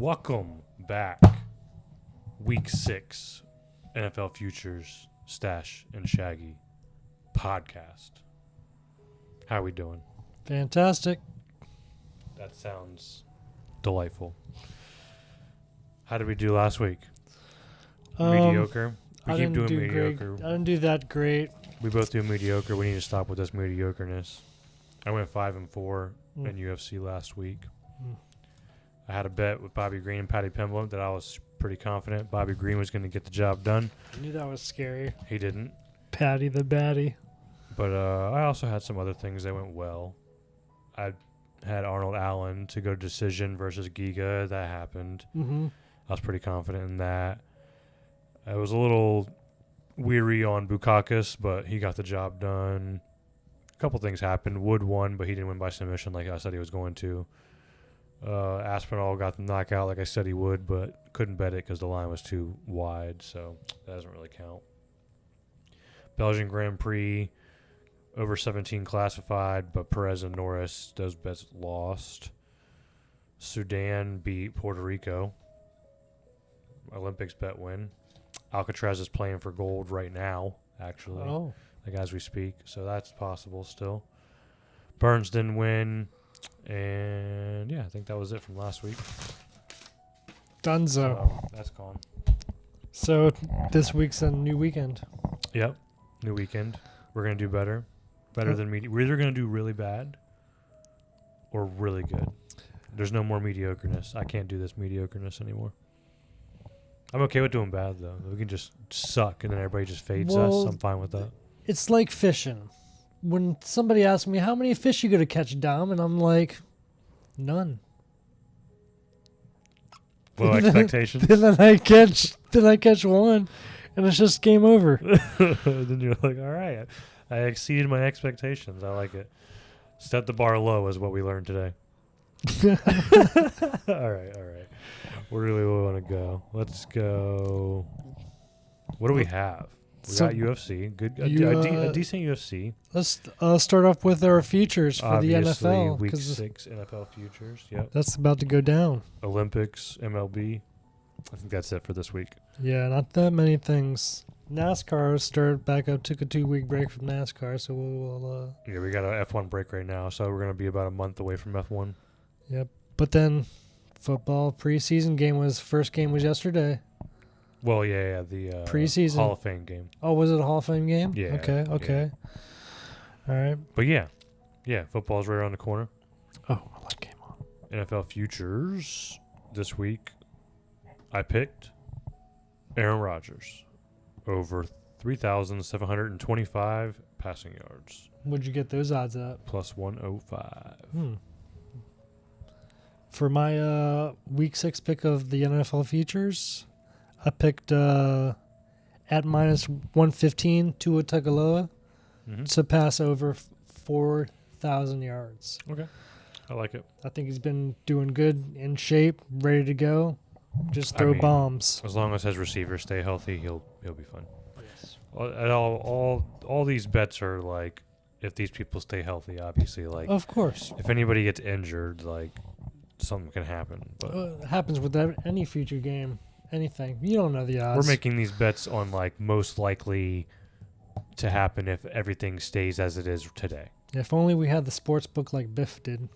Welcome back. Week 6, NFL Futures, Stash and Shaggy podcast. How are we doing? Fantastic. That sounds delightful. How did we do last week? Mediocre? We keep doing mediocre. I didn't do that great. We both do mediocre. We need to stop with this mediocreness. I went 5-4 in UFC last week. I had a bet with Bobby Green and Patty Pimblett that I was pretty confident Bobby Green was going to get the job done. I knew that was scary. He didn't. Patty the baddie. But I also had some other things that went well. I had Arnold Allen to go decision versus Giga. That happened. Mm-hmm. I was pretty confident in that. I was a little weary on Bukakis, but he got the job done. A couple things happened. Wood won, but he didn't win by submission like I said he was going to. Aspinall got the knockout like I said he would, but couldn't bet it because the line was too wide, so that doesn't really count. Belgian Grand Prix, over 17 classified, but Perez and Norris, those bets lost. Sudan beat Puerto Rico. Olympics bet win. Alcatraz is playing for gold right now, actually, like as we speak, so that's possible still. Burns didn't win. And yeah, I think that was it from last week. Dunzo. So that's gone. So this week's a new weekend. Yep, new weekend. We're gonna do better than We're either gonna do really bad or really good. There's no more mediocreness. I can't do this mediocreness anymore. I'm okay with doing bad though. We can just suck and then everybody just fades us. I'm fine with that. It's like fishing. When somebody asks me, how many fish you going to catch, Dom? And I'm like, none. Low expectations. Then I catch one, and it's just game over. Then you're like, all right, I exceeded my expectations. I like it. Set the bar low is what we learned today. All right. Where do we want to go? Let's go. What do we have? We got UFC, a decent UFC. Let's start off with our futures for Obviously, the NFL. Week 6 NFL futures. Yep. That's about to go down. Olympics, MLB. I think that's it for this week. Yeah, not that many things. NASCAR started back up. Took a 2-week break from NASCAR, so we'll. Yeah, we got an F1 break right now, so we're gonna be about a month away from F1. Yep, but then football preseason first game was yesterday. Well, yeah, the preseason Hall of Fame game. Oh, was it a Hall of Fame game? Yeah. Okay. Yeah. All right. But yeah, football's right around the corner. Oh, I like game on. NFL futures this week. I picked Aaron Rodgers over 3,725 passing yards. What'd you get those odds at? Plus 105. For my week 6 pick of the NFL futures, I picked at minus 115 Tua Tagovailoa to pass over 4,000 yards. Okay. I like it. I think he's been doing good, in shape, ready to go. Just throw bombs. As long as his receivers stay healthy, he'll be fine. Yes. All these bets are like if these people stay healthy, obviously. Like, of course. If anybody gets injured, like something can happen. But it happens with any future game. Anything. You don't know the odds. We're making these bets on like most likely to happen if everything stays as it is today. If only we had the sports book like Biff did.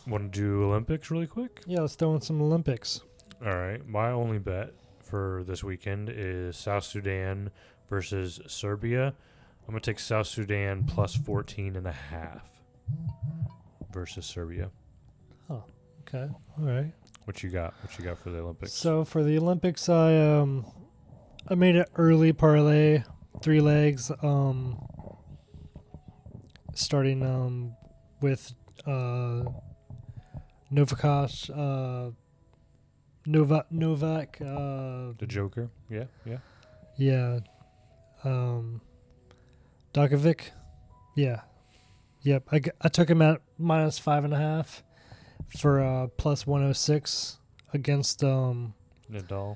Want to do Olympics really quick? Yeah, let's throw in some Olympics. All right. My only bet for this weekend is South Sudan versus Serbia. I'm going to take South Sudan plus 14.5 versus Serbia. Oh, okay. All right. What you got? What you got for the Olympics? So for the Olympics, I made an early parlay, 3 legs. Starting with Novak. The Joker. Yeah. Yeah. Djokovic. Yeah. Yep. I took him at minus 5.5. For plus 106 against Nadal.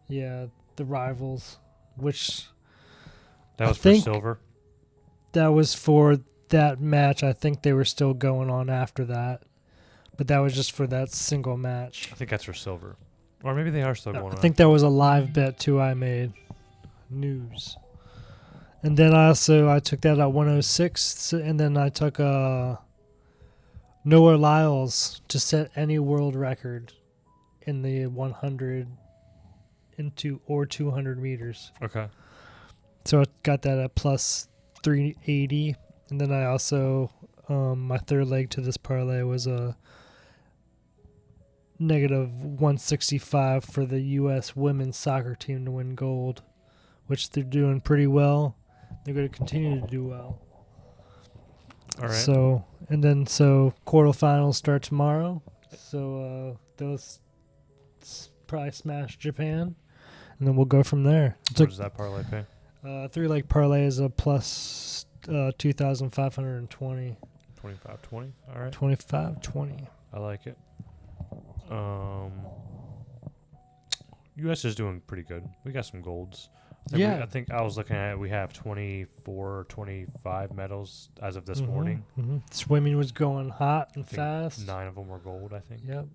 Yeah, the rivals, which that was for silver. That was for that match. I think they were still going on after that, but that was just for that single match. I think that's for silver. Or maybe they are still going on. I think that was a live bet too I made. News. And then I took that at 106, and then I took Noah Lyles to set any world record in the 100 or 200 meters. Okay. So I got that at plus 380. And then I also, my third leg to this parlay was a negative 165 for the U.S. women's soccer team to win gold, which they're doing pretty well. They're going to continue to do well. All right. So quarterfinals start tomorrow. So those probably smash Japan, and then we'll go from there. What does that parlay pay? 3-leg parlay is a plus 2,520. 25-20. All right. 25-20. I like it. U.S. is doing pretty good. We got some golds. I think I was looking at it. We have 24 or 25 medals as of this morning. Mm-hmm. Swimming was going hot and fast. 9 of them were gold, I think. Yep.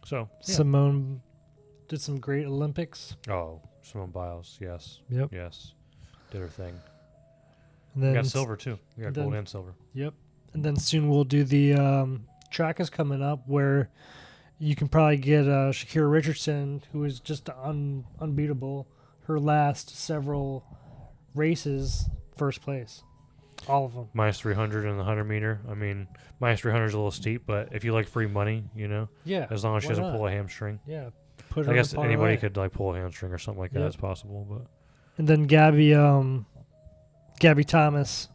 So, yeah. Simone did some great Olympics. Oh, Simone Biles, yes. Yep. Yes. Did her thing. And then We got silver, too. We got gold and silver. Yep. And then soon we'll do the track is coming up where you can probably get Shakira Richardson, who is just unbeatable. Her last several races, first place. All of them. Minus 300 in the 100 meter. I mean, minus 300 is a little steep, but if you like free money, Yeah. as long as she doesn't not? pull a hamstring. Yeah. Put her I guess in a anybody parlay. could like pull a hamstring or something like that. It's possible, but And then Gabby Thomas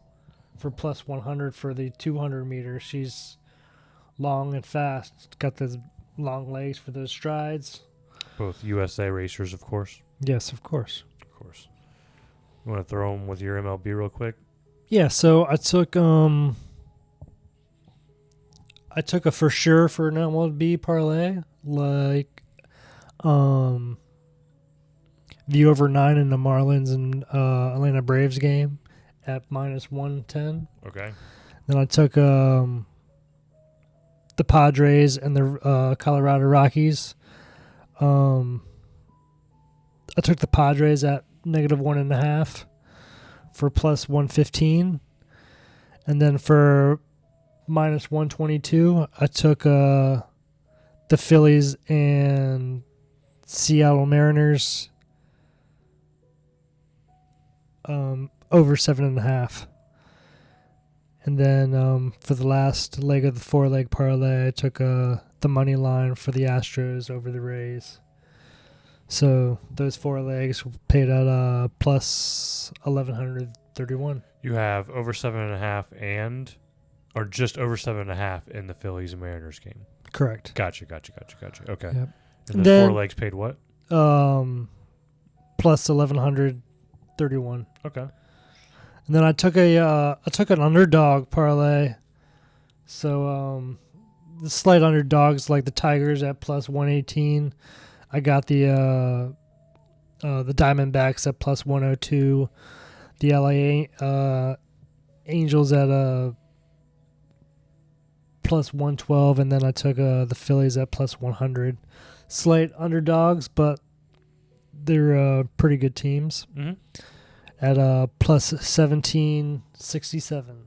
for plus 100 for the 200 meters. She's long and fast. Got those long legs for those strides. both USA racers, of course. Yes, of course. Of course. You want to throw them with your MLB real quick? Yeah, so I took a for sure for an MLB parlay, like the over 9 in the Marlins and Atlanta Braves game at minus 110. Okay. Then I took the Padres and the Colorado Rockies. I took the Padres at negative 1.5 for plus 115. And then for minus 122, I took the Phillies and Seattle Mariners over 7.5. And then for the last leg of the 4-leg parlay, I took the money line for the Astros over the Rays. So those 4 legs paid at plus 1,131. You have over 7.5 or just over 7.5 in the Phillies and Mariners game. Correct. Gotcha. Okay. Yep. And the 4 legs paid what? Plus 1,131. Okay. And then I took an underdog parlay. So the slight underdogs like the Tigers at plus 118. I got the Diamondbacks at plus 102. The LA Angels at plus 112, and then I took the Phillies at plus 100. Slight underdogs, but they're pretty good teams. Mm-hmm. At plus 1767.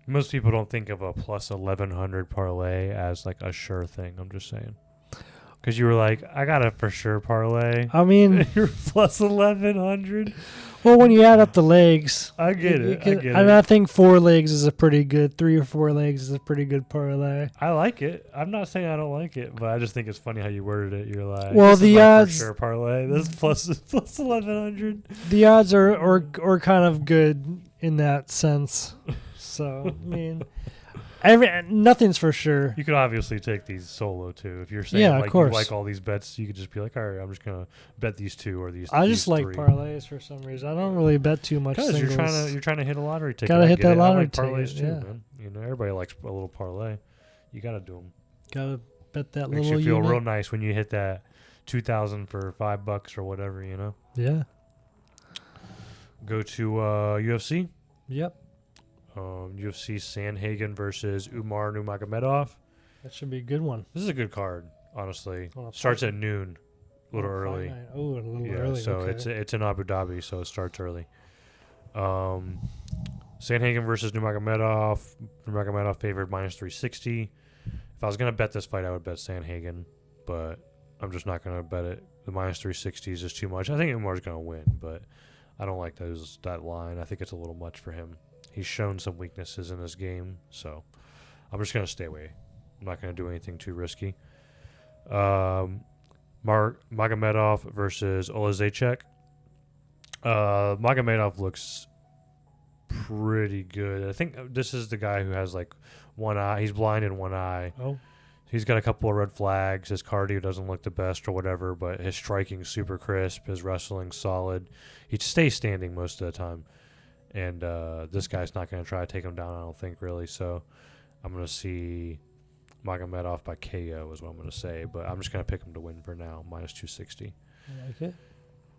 Most people don't think of a plus 1,100 parlay as like a sure thing. I'm just saying. Because you were like, I got a for sure parlay. I mean, you're plus 1,100. Well, when you add up the legs, I get it. And I think 4 legs is a pretty good. 3 or 4 legs is a pretty good parlay. I like it. I'm not saying I don't like it, but I just think it's funny how you worded it. You're like, well, this the is my odds for sure parlay. This is plus 1,100. The odds are kind of good in that sense. So I mean, nothing's for sure. You could obviously take these solo too. If you're saying of like course. you like all these bets, you could just be like, all right, I'm just gonna bet these 2 or these. I these just like 3. parlays for some reason. I don't really bet too much. Because singles. you're trying to hit a lottery ticket. Gotta hit that lottery I like parlays ticket, too, yeah. man. Everybody likes a little parlay. You gotta do them. Gotta bet that Makes little. you feel unit. real nice when you hit that 2,000 for $5 or whatever. Yeah. Go to UFC. Yep. UFC Sandhagen versus Umar Nurmagomedov. That should be a good one. This is a good card, honestly. On a Starts fight- at noon, a little on a fight early. night. Oh, a little Yeah, early. so Okay. it's in Abu Dhabi, so it starts early. Sandhagen versus Nurmagomedov. Nurmagomedov favored -360. If I was gonna bet this fight, I would bet Sandhagen, but I'm just not gonna bet it. The -360 is just too much. I think Umar's gonna win, but I don't like that line. I think it's a little much for him. He's shown some weaknesses in his game, so I'm just gonna stay away. I'm not gonna do anything too risky. Magomedov versus Olazechek. Magomedov looks pretty good. I think this is the guy who has like one eye. He's blind in one eye. Oh, He's got a couple of red flags. His cardio doesn't look the best or whatever, but his striking's super crisp. His wrestling's solid. He stays standing most of the time. And this guy's not going to try to take him down, I don't think, really. So I'm going to see Magomedov by KO is what I'm going to say. But I'm just going to pick him to win for now, -260. I like it.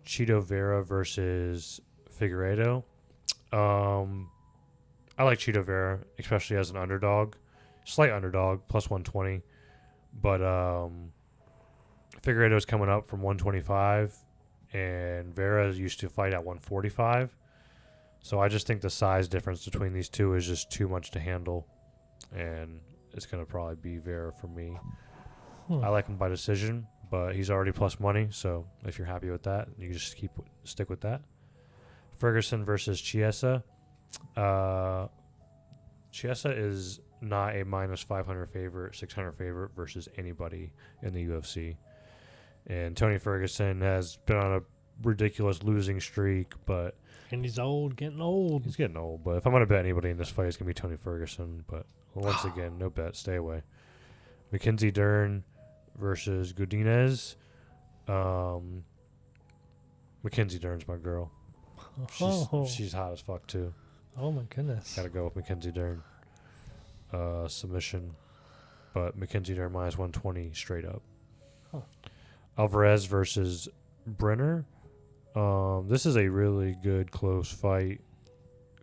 Cheeto Vera versus Figueiredo. I like Cheeto Vera, especially as an underdog. Slight underdog, +120. But Figueiredo's coming up from 125, and Vera used to fight at 145. So I just think the size difference between these two is just too much to handle, and it's going to probably be Vera for me. I like him by decision, but he's already plus money, so if you're happy with that, you can just stick with that. Ferguson versus Chiesa. Chiesa is not a -500 favorite, 600 favorite versus anybody in the UFC. And Tony Ferguson has been on a ridiculous losing streak, but And he's old, getting old. he's getting old. But if I'm going to bet anybody in this fight, it's going to be Tony Ferguson. But once again, no bet. Stay away. Mackenzie Dern versus Godinez. Mackenzie Dern's my girl. She's hot as fuck, too. Oh, my goodness. Got to go with Mackenzie Dern. Submission. But Mackenzie Dern -120 straight up. Huh. Alvarez versus Brenner. This is a really good close fight.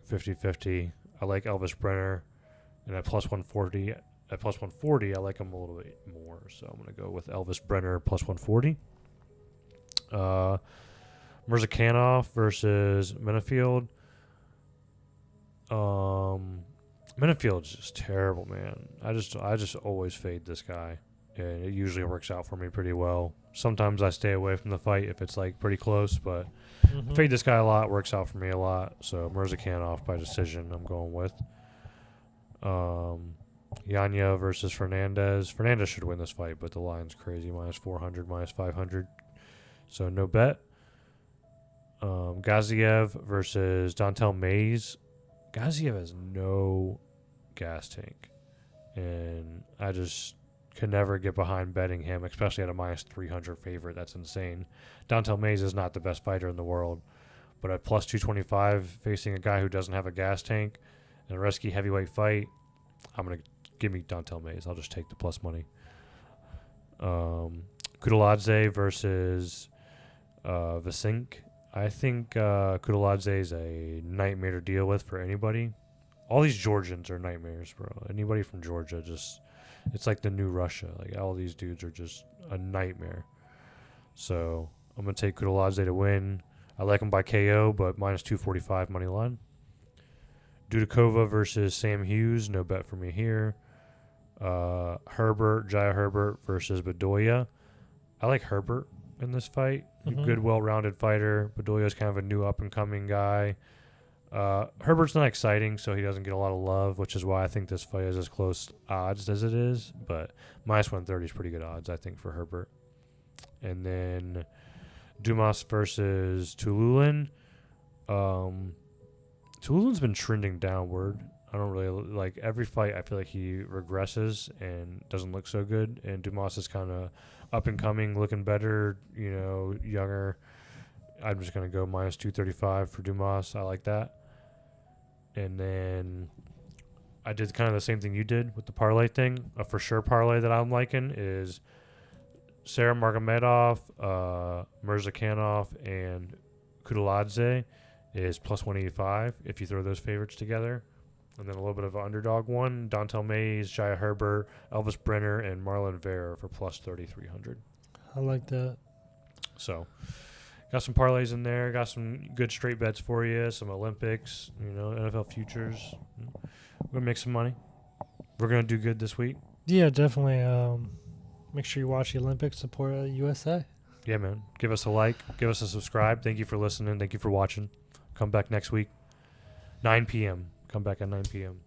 50-50. I like Elvis Brenner. And at +140, I like him a little bit more. So I'm going to go with Elvis Brenner +140. Mirzakhanov versus Menifield. Menifield's just terrible, man. I just always fade this guy, and it usually works out for me pretty well. Sometimes I stay away from the fight if it's like pretty close, but fade this guy a lot, works out for me a lot. So Mirzakhanov by decision, I'm going with. Yanya versus Fernandez. Fernandez should win this fight, but the line's crazy, -400, -500. So no bet. Gaziev versus Dontel Mays. Gaziev has no gas tank, and I just can never get behind betting him, especially at a -300 favorite. That's insane. Dontel Mays is not the best fighter in the world, but at +225 facing a guy who doesn't have a gas tank in a risky heavyweight fight, I'm going to give me Dontel Mays. I'll just take the plus money. Kutaladze versus Vasink. I think Kutaladze is a nightmare to deal with for anybody. All these Georgians are nightmares, bro. Anybody from Georgia, it's like the new Russia. Like, all these dudes are just a nightmare. So I'm going to take Kutaladze to win. I like him by KO, but -245 money line. Dudakova versus Sam Hughes. No bet for me here. Jaya Herbert versus Bedoya. I like Herbert in this fight. Good, well-rounded fighter. Bedoya's kind of a new up-and-coming guy. Herbert's not exciting, so he doesn't get a lot of love, which is why I think this fight is as close odds as it is. But -130 is pretty good odds, I think, for Herbert. And then Dumas versus Tululin. Tulin's been trending downward. I don't really like every fight. I feel like he regresses and doesn't look so good. And Dumas is kind of up and coming, looking better, younger. I'm just going to go -235 for Dumas. I like that. And then I did kind of the same thing you did with the parlay thing. A for sure parlay that I'm liking is Sarah Margomedov, Mirzakhanov, and Kutaladze is +185 if you throw those favorites together. And then a little bit of an underdog one. Dontel Mays, Jaya Herbert, Elvis Brenner, and Marlon Vera for plus 3,300. I like that. So, got some parlays in there. Got some good straight bets for you. Some Olympics, NFL futures. We're going to make some money. We're going to do good this week. Yeah, definitely. Make sure you watch the Olympics. Support USA. Yeah, man. Give us a like. Give us a subscribe. Thank you for listening. Thank you for watching. Come back next week. 9 p.m. Come back at 9 p.m.